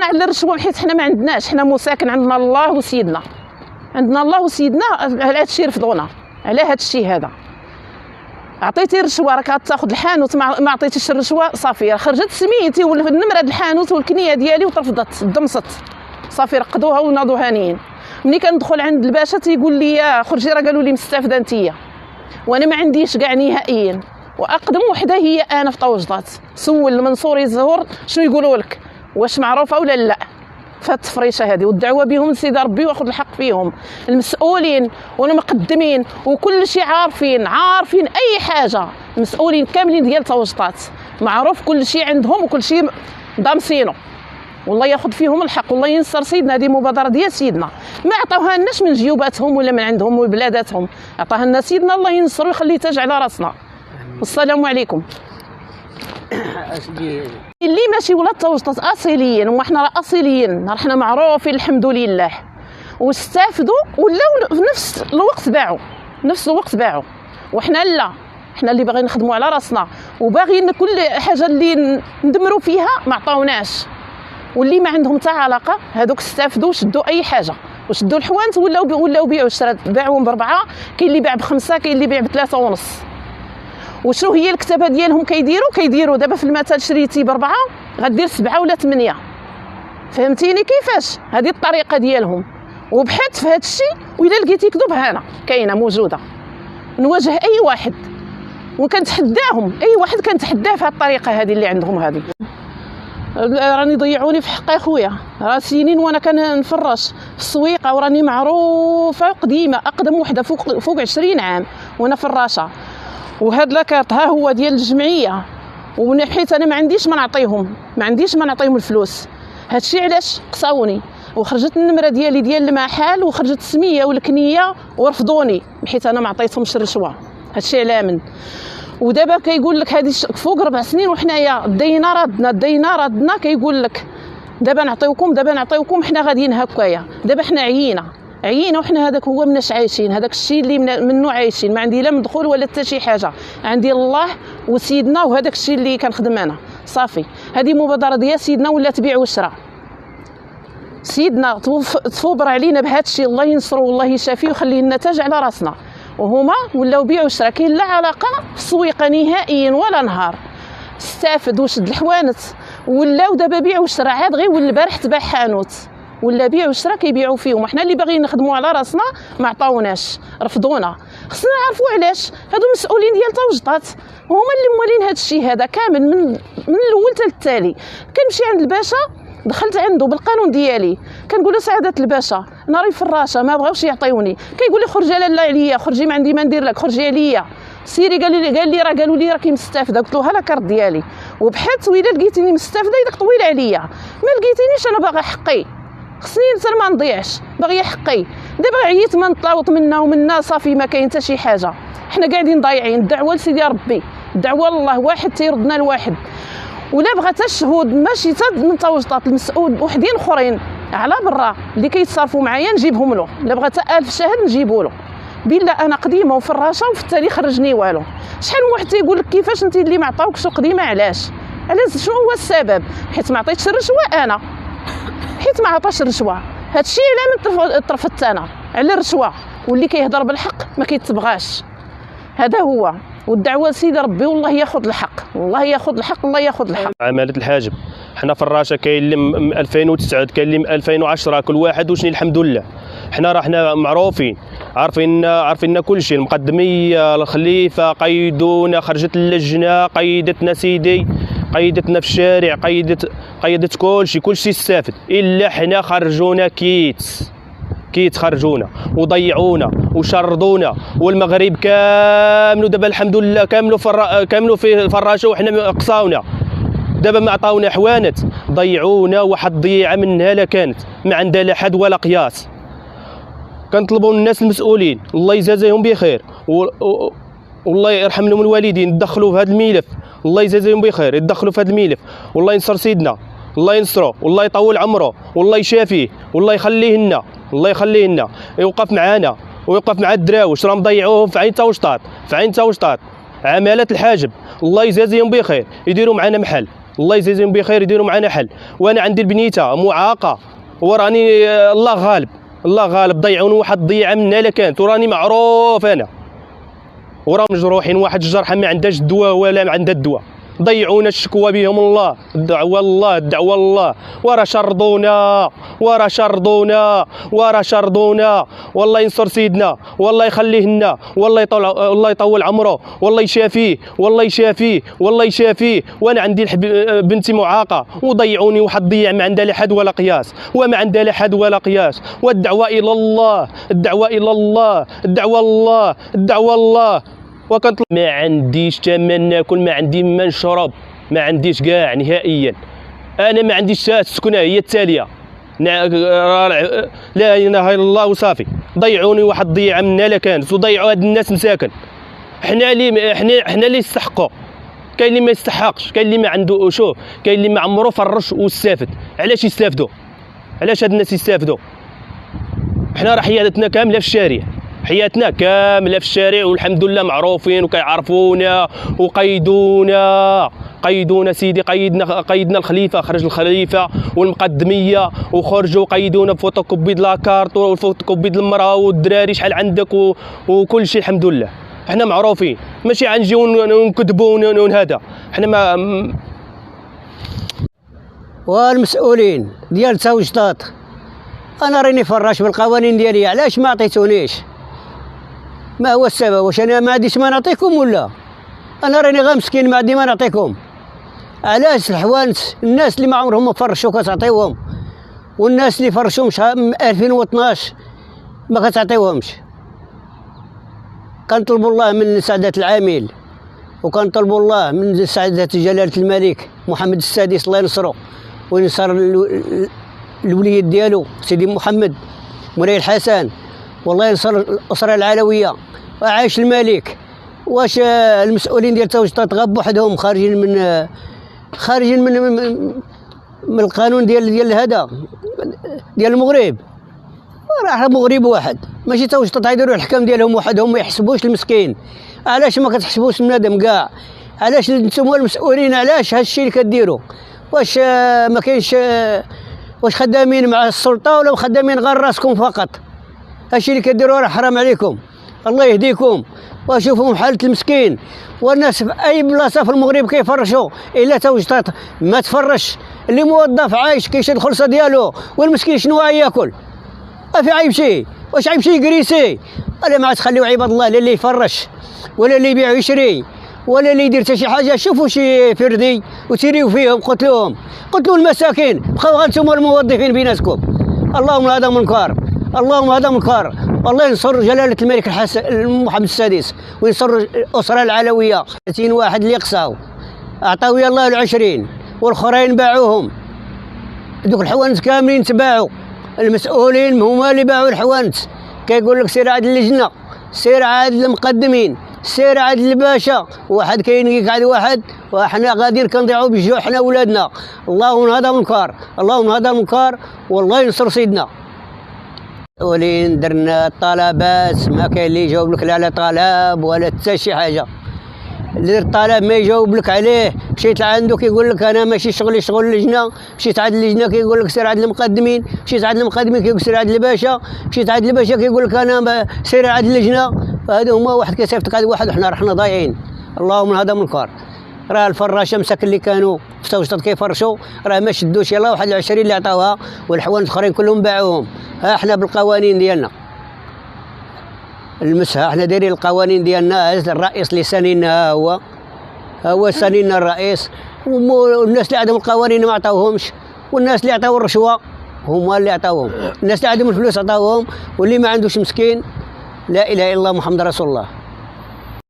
انا على الرشوه، حيت حنا ما عندناش، حنا مساكن، عندنا الله وسيدنا، عندنا الله وسيدنا. على هذا الشيء رفضونا، على هذا الشيء هذا. عطيتي الرشوه راك غتاخذ الحانوت، ما عطيتيش الرشوه صافي، خرجت سميتي والنمره د الحانوت والكنيه ديالي وترفضت، دمصت صافي، رقدوها وناضوا هانيين. ملي كندخل عند الباشا تيقول لي خرجي، راه قالوا لي مستافده انتيا، وانا ما عنديش كاع نهائيا. واقدم وحده هي انا في طوجطات. سول المنصوري الزهور شنو يقولوا لك، واش معروفه ولا لا فهاد التفريشه هذه، والدعوه بهم لسيدي ربي واخذ الحق فيهم. المسؤولين والمقدمين وكل شيء عارفين اي حاجه، المسؤولين كاملين ديال طوجطات معروف كل شيء عندهم وكل شيء دامسينو، والله ياخذ فيهم الحق والله ينصر سيدنا. هذه مبادره ديال سيدنا، ما عطاوها لناش من جيوباتهم ولا من عندهم وبلاداتهم، عطاها لنا سيدنا، الله ينصر ويخلي تاج على راسنا. والسلام عليكم. اللي ماشي ولاد طوجطات اصيليين، وحنا راه اصيليين، حنا معروفين الحمد لله، واستافدوا ولاو في نفس الوقت باعوا، وحنا لا، حنا اللي باغيين نخدموا على راسنا وباغيين كل حاجه اللي ندمروا فيها ما عطاوناش. واللي ما عندهم حتى علاقه هذوك استافدوا وشدوا اي حاجه وشدوا الحوانت، ولاو بيعوا الشرات، باعوهم ب4، كاين اللي باع ب5، كاين اللي باع ب3.5. وشنو هي الكتابه ديالهم كيديروا دابا في المثل شريتي ب4 غدير 7 ولا 8، فهمتيني كيفاش؟ هذه الطريقه ديالهم. وبحثت في هذا الشيء، واذا لقيتي كذوب هانا كاينه موجوده، نواجه اي واحد وكنتحداهم، اي واحد كنتحداه في هذه الطريقه هذه اللي عندهم هذه. راني ضيعوني في حق اخويا، راه سنين وانا كنفرش في السويقه، وراني معروفه قديمه، اقدم وحده فوق 20 عام وانا فراشه. وهذا لاكارت ها هو ديال الجمعيه، حيت انا ما عنديش ما نعطيهم الفلوس. هادشي علاش قصاوني، وخرجت النمره ديالي ديال المحل، وخرجت السميه والكنيه ورفضوني حيت انا ما عطيتهمش الرشوه. هادشي علامن. ودابا كيقول لك هذه فوق 4 سنين وحنايا دينا ردنا كيقول لك دابا نعطيوكم، حنا غاديين هكايا. دابا حنا عيينا وحنا هذاك هو مناش عايشين، هذاك الشيء اللي منه عايشين، ما عندي لا مدخول ولا حتى شي حاجه، عندي الله وسيدنا وهذاك الشيء اللي كنخدم انا صافي. هذه مبادره ديال سيدنا ولا تبيع وشراء. سيدنا تفوبر علينا بهذا الشيء، الله ينصرو والله يشافيه ويخلي لنا تاج على راسنا. وهما ولاو بيع وشراء، كاين لا علاقه في السويقه نهائيا ولا نهار. استافد وشد الحوانت، ولاو دابا بيع وشراء عاد غير. والبارح تباع حانوت ولا بيع وشراء كيبيعوا فيهم، وحنا اللي باغيين نخدموا على راسنا ما عطاوناش، رفضونا. خصنا نعرفوا علاش. هادو المسؤولين ديال طوجطات هما اللي موالين هذا الشيء هذا كامل من الاول حتى التالي. كنمشي عند الباشا، دخلت عنده بالقانون ديالي، كنقول له سعاده الباشا ناري فراشه ما بغاوش يعطيوني، كيقول لي خرجي لاله عليا، خرجي ما عندي ما ندير لك، خرجي عليا سيري. قالوا لي راكي مستافده. قلت له ها لاكارت ديالي، وبحثت واذا لقيتيني مستافده يدك طويل عليا، ما لقيتينيش انا باغا حقي، خصني ما نضيعش، باغيه حقي. دابا عييت ما نطلاوط منا صافي، ما كاين حتى شي حاجه، حنا قاعدين ضايعين. الدعوه لسيدي ربي، الدعوه لله واحد تيردنا لواحد. ولا بغات الشهود ماشي حتى من طوجطات، المسؤول وحدين اخرين على برا اللي كيتصرفوا معايا نجيبهم له، الا بغات 1000 شاهد نجيبو له. بالله انا قديمه وفراشه وفي التالي خرجني والو. شحال من واحد تيقول لك كيفاش انت اللي ما عطاوكش قديمه، علاش شنو هو السبب؟ حيت ما عطيتش الرشوه انا، حيت ما عطاش الرشوه. هادشي على من طرفت انا على الرشوه، واللي كيهضر بالحق ما كيتبغاش. هذا هو. والدعوه لسيدي ربي والله ياخذ الحق، الله ياخذ الحق. عماله الحاجب حنا فراشه، كاين اللي من 2009 كاين اللي من 2010، كل واحد وشني الحمد لله. حنا معروفين، عارفين كل شيء. المقدميه الخليفه قيدونا، خرجت اللجنه قيدتنا سيدي، قيدتنا في الشارع، قيدت كل شيء استافد، الا حنا خرجونا كيت خرجونا وضيعونا وشردونا. والمغرب كامل دابا الحمد لله كاملوا في فراشه، وحنا قصاونا. دابا ما عطاونا حوانت، ضيعونا واحد الضيعه منها لا كانت، ما عندها لا حد ولا قياس. كنطلبوا الناس المسؤولين الله يجازيهم بخير، والله يرحم لهم الوالدين، يدخلوا في هذا الملف، الله يجازيهم بخير، يدخلوا في هذا الملف. والله ينصر سيدنا، الله ينصره، والله يطول عمره، والله يشافيه، والله يخليه لنا، يوقف معنا ويوقف مع الدراوش، راهم ضيعوهم في عين طوجطات، عمالة الحاجب، الله يجازيهم بخير، يديروا معنا محل. الله يجازيهم بخير يديروا معنا حل. وانا عندي البنيته معاقه وراني الله غالب، الله غالب، ضيعوني واحد الضيعه منا لا كانت، وراني معروف انا، وراهم مجروحين، واحد الجرحى ما عندهاش الدواء ولا عندها الدواء، ضيعونا، الشكوى بهم الله، الدعوه الله، الدعوه الله، ورا شرطونا، ورا شرطونا، ورا شرطونا. والله ينصر سيدنا، والله يخليه لنا، والله يطول عمره، والله يشافيه، والله يشافيه، والله يشافيه. وانا عندي بنتي معاقه وضيعوني واحد الضياع ما عندها لا حد ولا قياس، وما عندها لا حد ولا قياس. والدعوه الى الله، الدعوه الى الله، الدعوه الله، الدعوه الله. وكنطلب ما عنديش تمن ناكل، ما عندي ما نشرب، ما عنديش كاع نهائيا. انا ما عنديش السكنه هي التاليه، لا اله الا الله وصافي. ضيعوني واحد الضيعه منا لا كانت، وضيعوا هاد الناس مساكن. حنا اللي يستحقوا، كاين اللي ما يستحقش، كاين اللي ما عنده، شوف كاين اللي ما عمرو فرش واستافد. علاش يستافدوا؟ علاش هاد الناس يستافدوا؟ حنا راه حياتنا كامله في الشارع، حياتنا كامله في الشارع، والحمد لله معروفين وكيعرفونا قيدونا سيدي، قيدنا الخليفه، خرج الخليفه والمقدميه وخرجوا قيدونا بفوتوكوبي د لاكارت وفوتوكوبي د المراه والدراري شحال عندك وكل شيء. الحمد لله حنا معروفين، ماشي غنجيو نكذبوا هذا. حنا ما والمسؤولين ديال تاوجطات، انا راني فراش بالقوانين ديالي، علاش ما عطيتونيش؟ ما هو السبب؟ واش انا ما عنديش ما نعطيكم ولا انا راني غير مسكين ما عندي ما نعطيكم؟ علاش الحوانت الناس اللي ما عمرهم ما فرشوا كتعطيوهم، والناس اللي فرشوا مش 2012 ما كتعطيوهمش؟ كنطلبوا الله من سعادة العامل، وكنطلبوا الله من سعادة جلالة الملك محمد السادس الله ينصرو وينصر الوليد ديالو سيدي محمد مولاي الحسن، والله ينصر الأسرة العلوية وعاش الملك. واش المسؤولين ديال تاوجطات غاب وحدهم خارجين من القانون ديال هذا ديال المغرب؟ راه مغرب واحد، ماشي تاوجطات يديروا الحكام ديالهم وحدهم ما يحسبوش المسكين. علاش ما كتحسبوش النادم كاع؟ علاش نتوما المسؤولين علاش هادشي اللي كديروا؟ واش ما كاينش، واش خدامين مع السلطه ولا خدامين غير راسكم فقط؟ هادشي اللي كديروا راه حرام عليكم، الله يهديكم. وشوفوا حالة المسكين، والناس في اي بلاصه في المغرب كيفرشوا، الا تاوجطات ما تفرش. اللي موظف عايش كيشد الخلصه ديالو، والمسكين شنو ياكل؟ ما في عيب شي، واش عيب شي يكريسي؟ ولا ما تخليو عباد الله لا اللي يفرش ولا اللي يبيع ويشري ولا اللي يدير حتى شي حاجه. شوفوا شي فردي وتيريو فيهم، قتلوا المساكين، بقاو غير نتوما الموظفين بيناتكم. اللهم هذا منكر، اللهم هذا منكر. والله ينصر جلاله الملك محمد السادس وينصر الاسره العلويه. 30 واحد اللي قصاو عطاو يلاه ال20 والاخرين باعوهم، دوك الحوانت كاملين تباعوا. المسؤولين هما اللي باعوا الحوانت. كيقول لك سير عاد اللجنه، سير عاد المقدمين، سير عاد الباشا، واحد كاين يقعد واحد، وحنا غاديين كنضيعوا بالجوع حنا ولادنا. اللهم هذا منكر، اللهم هذا منكر، والله ينصر سيدنا. ولين درنا الطلبات ما كاين اللي يجاوب لك لا على طلب ولا حتى شي حاجه. دير الطلب ما يجاوب لك عليه، مشيت لعندو كيقول لك انا ماشي شغلي شغل اللجنه، مشيت عند اللجنه كيقول لك سير عند المقدمين، مشيت عند المقدمين كيقول سير عند الباشا، مشيت عند الباشا كيقول لك انا سير عند اللجنه. هادو هما واحد كيصيفطك عند واحد وحنا رحنا ضايعين. اللهم هذا منكر. راه الفراشه مساكن اللي كانوا في تاوجطات كيفرشوا راه ما شدوش، يلاه واحد 20 اللي عطاوها، والحوانت الاخرين كلهم باعوهم. ها حنا بالقوانين ديالنا المسها، حنا دايرين القوانين ديالنا. الرئيس اللي سانينا هو سانينا الرئيس، والناس اللي عندهم القوانين ما عطاوهمش، والناس اللي عطاو الرشوه هما اللي عطاوهم، الناس اللي عندهم الفلوس عطاوهم، واللي ما عندوش مسكين. لا اله الا الله محمد رسول الله.